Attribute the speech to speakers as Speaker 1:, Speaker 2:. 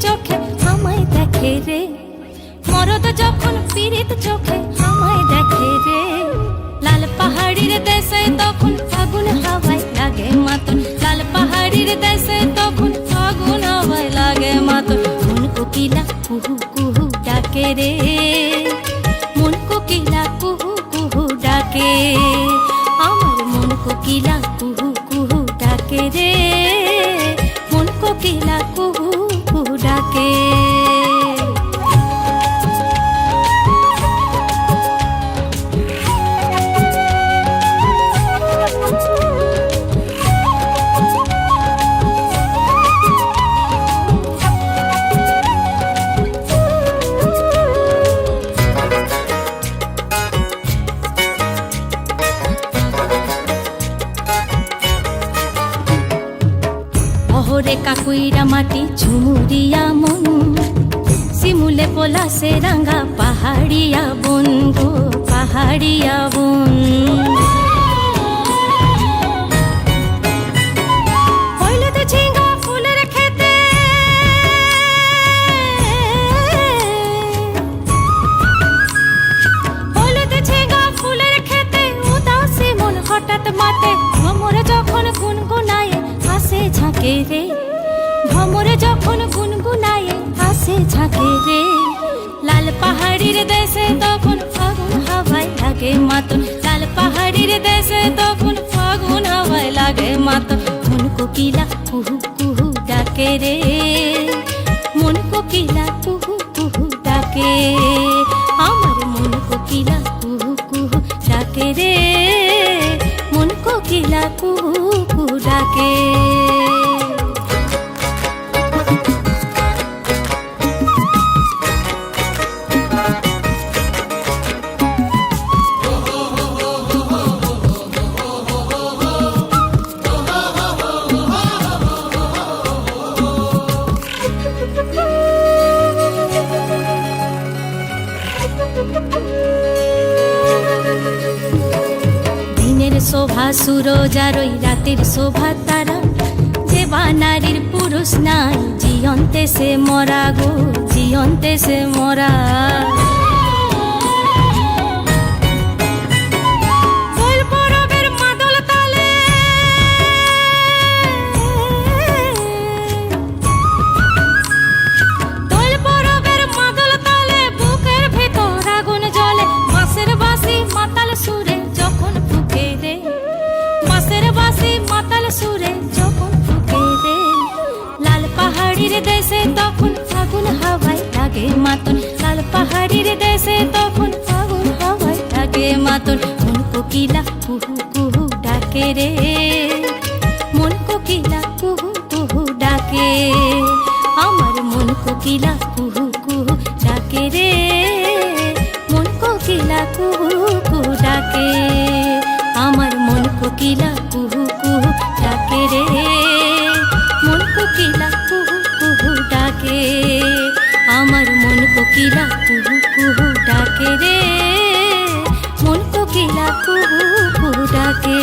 Speaker 1: চোখে আমায় দেখে রে, মরদ যখন পীড়িত চোখে আমায় দেখে রে। লাল পাহাড়ির দেশে তখন ফাগুন হাওয়ায় লাগে মাতন, লাল পাহাড়ির দেশে তখন ফাগুন হাওয়ায় লাগে মাতন। মন কোকিলা কুহু কুহু ডাকে রে, মন কোকিলা কুহু কুহু ডাকে, আমার মন কোকিলা কুহু কুহু ডাকে রে, মন কোকিলা কুহু কুহু ডাকে। অহরে কাকুইরা মাটি ঝুমুরিয়া মন, শিমুলে পলাশে রাঙা পাহাড়িয়া বন গো পাহাড়িয়া বন। পৈলতে ঝিঙ্গা ফুলের খেতে, পৈলতে ঝিঙ্গা ফুলের খেতে উদাসী মন হঠাৎ মাতে। ভ্রমরে যখন গুনগুনায়ে আসে ঝাঁকে রে, ভ্রমরে যখন গুনগুনায়ে আসে ঝাঁকে রে। লাল পাহাড়ির দেশে তখন ফাগুন হাওয়ায় লাগে মাতন, লাল পাহাড়ির দেশে তখন ফাগুন হাওয়ায় লাগে মাতন। মন কোকিলা কুহু কুহু ডাকে রে, মন কোকিলা কুহু কুহু ডাকে, আমার মন কোকিলা কুহু কুহু ডাকে রে, মন কোকিলা কুহু কুহু ডাকে। দিনের শোভা সুরজ আর ওই রাতের শোভা তারা, যে বা নারীর পুরুষ নাই জিয়ন্তে সে মরা গো জিয়ন্তে সে মরা। দেশে তখন ফাগুন হাওয়ায় লাগে মাতন, লাল পাহাড়ির দেশে তখন ফাগুন হাওয়ায় লাগে মাতন। মন কোকিলা কুহু কুহু ডাকে রে, মন কোকিলা কুহু কুহু ডাকে, আমার মন কোকিলা কুহু কুহু ডাকে রে, মন কোকিলা কুহু কুহু ডাকে, আমার মন কোকিলা কুহু কুহু ডাকে রে, মন কোকিলা কুহু কুহু ডাকে, আমার মন কোকিলা কুহু কুহু ডাকে রে, মন কোকিলা কুহু কুহু ডাকে।